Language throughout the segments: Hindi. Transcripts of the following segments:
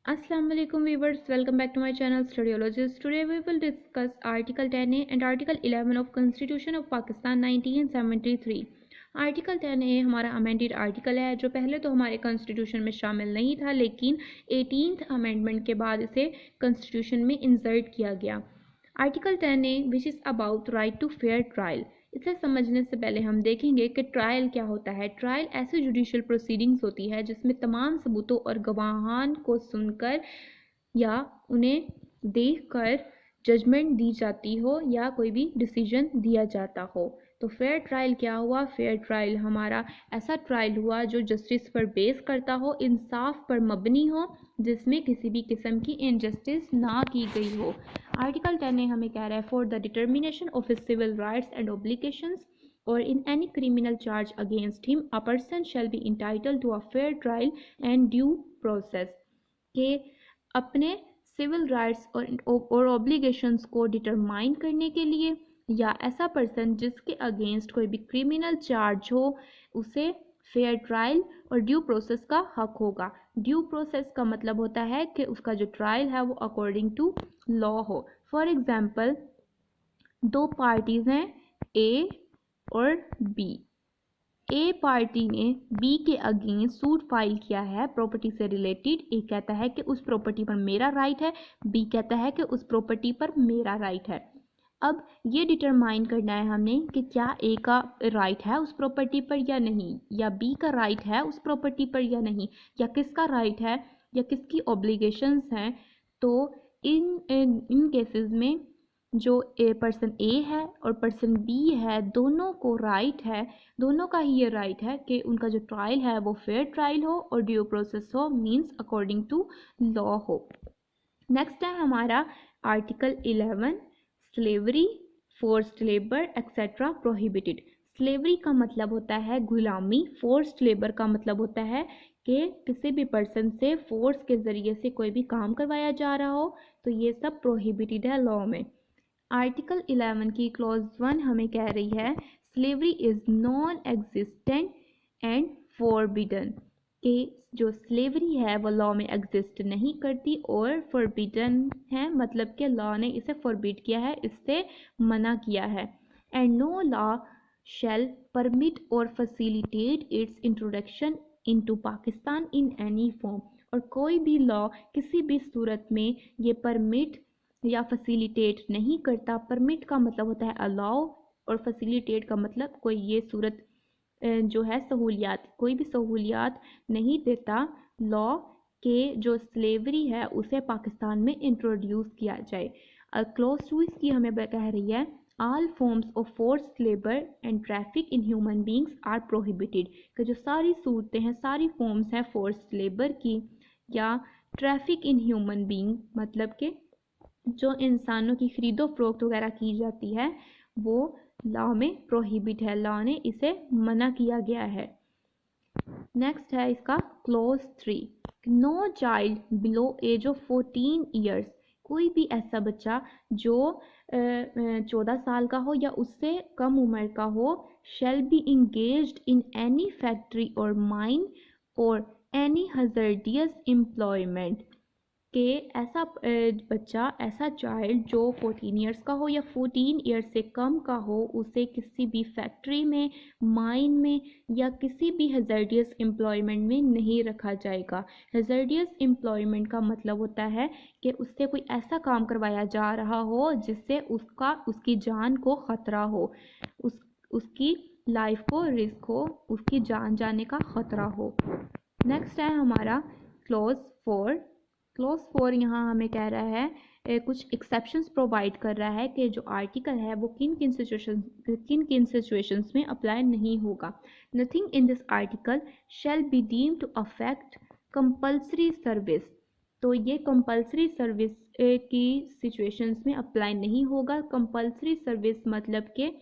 Assalamu alaikum viewers, welcome back to my channel Studiologist. Today we will discuss Article 10A and Article 11 of Constitution of Pakistan 1973. Article 10A हमारा अमेंडेड आर्टिकल है जो पहले तो हमारे कॉन्स्टिट्यूशन में शामिल नहीं था, लेकिन 18th अमेंडमेंट के बाद इसे कॉन्स्टिट्यूशन में इंसर्ट किया गया। Article 10A which is about right to fair trial. इसे समझने से पहले हम देखेंगे कि ट्रायल क्या होता है। ट्रायल ऐसी जुडिशियल प्रोसीडिंग्स होती है जिसमें तमाम सबूतों और गवाहान को सुनकर या उन्हें देखकर जजमेंट दी जाती हो या कोई भी डिसीजन दिया जाता हो। तो फेयर ट्रायल क्या हुआ? फेयर ट्रायल हमारा ऐसा ट्रायल हुआ जो जस्टिस पर बेस करता हो, इंसाफ पर मबनी हो, जिसमें किसी भी किस्म की इनजस्टिस ना की गई हो। आर्टिकल 10 हमें कह रहा है for the determination of his civil rights and obligations और in any criminal charge against him a person shall be entitled to a fair trial and due process. के अपने सिविल राइट्स और ऑब्लिगेशंस को डिटरमाइन करने के लिए या ऐसा पर्सन जिसके अगेंस्ट कोई भी क्रिमिनल चार्ज हो उसे फेयर ट्रायल और ड्यू प्रोसेस का हक होगा। ड्यू प्रोसेस का मतलब होता है कि उसका जो ट्रायल है वो अकॉर्डिंग टू लॉ हो। फॉर एग्जांपल, दो पार्टीज हैं ए और बी। ए पार्टी ने बी के अगेंस्ट सूट फाइल किया है प्रॉपर्टी से रिलेटेड। ए कहता है कि उस प्रॉपर्टी पर मेरा राइट है, बी कहता है कि उस प्रॉपर्टी पर मेरा राइट है। अब ये डिटरमाइन करना है हमने कि क्या ए का राइट है उस प्रॉपर्टी पर या नहीं, या बी का राइट है उस प्रॉपर्टी पर या नहीं, या किसका राइट है या किसकी ऑब्लिगेशंस हैं। तो इन केसेस में जो पर्सन ए है और पर्सन बी है, दोनों को राइट है, दोनों का ही ये राइट है कि उनका जो ट्रायल है वो फेयर ट्रायल हो और ड्यू प्रोसेस हो, मीन्स अकॉर्डिंग टू लॉ हो। नेक्स्ट है हमारा article 11, slavery, forced labour etcetera prohibited. Slavery का मतलब होता है गुलामी, फोर्स्ड लेबर का मतलब होता है कि किसी भी पर्सन से फोर्स के ज़रिए से कोई भी काम करवाया जा रहा हो, तो ये सब प्रोहिबिटेड है लॉ में। आर्टिकल 11 की क्लॉज 1 हमें कह रही है slavery is non existent and forbidden, कि जो स्लेवरी है वो लॉ में एग्जिस्ट नहीं करती और फॉरबिडन है, मतलब कि लॉ ने इसे फॉरबिड किया है, इससे मना किया है। And no law shall permit और facilitate its introduction into Pakistan in any form. और कोई भी लॉ किसी भी सूरत में ये परमिट या फैसिलिटेट नहीं करता। परमिट का मतलब होता है अलाउ और फैसिलिटेट का मतलब कोई ये सूरत जो है सहूलियात, कोई भी सहूलियात नहीं देता लॉ के जो स्लेवरी है उसे पाकिस्तान में इंट्रोड्यूस किया जाए। क्लोज टू इसकी हमें कह रही है all forms of forced labour and traffic in human beings are prohibited, कि जो सारी सूरतें हैं, सारी फॉर्म्स हैं फोर्स्ड लेबर की या ट्रैफिक इन ह्यूमन बींग, मतलब कि जो इंसानों की खरीदो फरोख्त वगैरह की जाती है वो लॉ में प्रोहिबिट है, लॉ ने इसे मना किया गया है। नेक्स्ट है इसका clause 3, no child below age of 14 years, कोई भी ऐसा बच्चा जो 14 साल का हो या उससे कम उम्र का हो, shall be engaged in any factory और माइन और एनी हजर्डियस एम्प्लॉयमेंट, कि ऐसा बच्चा, ऐसा चाइल्ड जो 14 ईयर्स का हो या 14 ईयर्स से कम का हो, उसे किसी भी फैक्ट्री में, माइन में या किसी भी हजर्डियस एम्प्लॉयमेंट में नहीं रखा जाएगा। हजर्डियस एम्प्लॉयमेंट का मतलब होता है कि उससे कोई ऐसा काम करवाया जा रहा हो जिससे उसकी जान को ख़तरा हो, उसकी लाइफ को रिस्क हो, उसकी जान जाने का ख़तरा हो। नेक्स्ट है हमारा क्लॉज 4। क्लॉज 4 यहाँ हमें कह रहा है कुछ एक्सेप्शंस प्रोवाइड कर रहा है कि जो आर्टिकल है वो किन किन सिचुएशंस में अप्लाई नहीं होगा। Nothing in this article shall be deemed to affect compulsory service, तो ये कंपल्सरी सर्विस की सिचुएशंस में अप्लाई नहीं होगा। कंपल्सरी सर्विस मतलब कि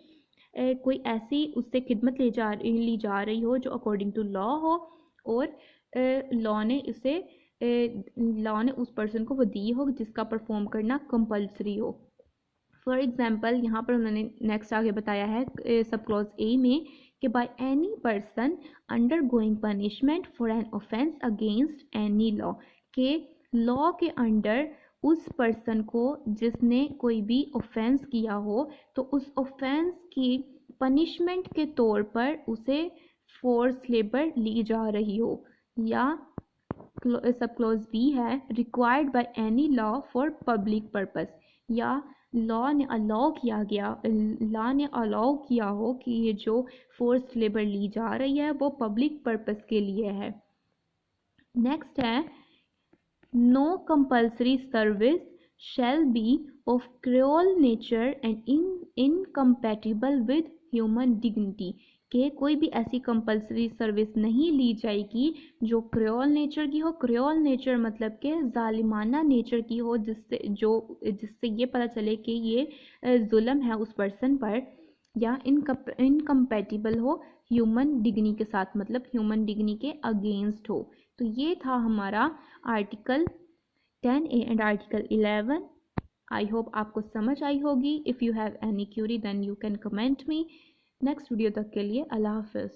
कोई ऐसी उससे खिदमत ली जा रही हो जो अकॉर्डिंग टू लॉ हो और लॉ ने उस पर्सन को वो दी हो जिसका परफॉर्म करना कंपलसरी हो। फॉर एग्जांपल, यहाँ पर उन्होंने नेक्स्ट आगे बताया है सब क्लॉज ए में कि by any person under going punishment for an offence against any law, के लॉ के अंडर उस पर्सन को जिसने कोई भी ऑफेंस किया हो तो उस ऑफेंस की पनिशमेंट के तौर पर उसे फोर्स लेबर ली जा रही हो। या सब क्लॉज बी है required by any law for public purpose, या लॉ ने अलाउ किया हो कि ये जो फोर्स लेबर ली जा रही है वो पब्लिक पर्पस के लिए है। नेक्स्ट है no compulsory service shall be of cruel nature and incompatible with human dignity, कि कोई भी ऐसी कंपल्सरी सर्विस नहीं ली जाएगी जो क्रूअल नेचर की हो। क्रूअल नेचर मतलब कि जालिमाना नेचर की हो, जिससे ये पता चले कि ये जुल्म है उस पर्सन पर, या इनकम्पैटिबल हो ह्यूमन डिग्नी के साथ, मतलब ह्यूमन डिग्नी के अगेंस्ट हो। तो ये था हमारा article 10A and article 11। I hope आपको समझ आई होगी। If you have any query then you can comment me. Next video तक के लिए अल्लाह हाफिज़।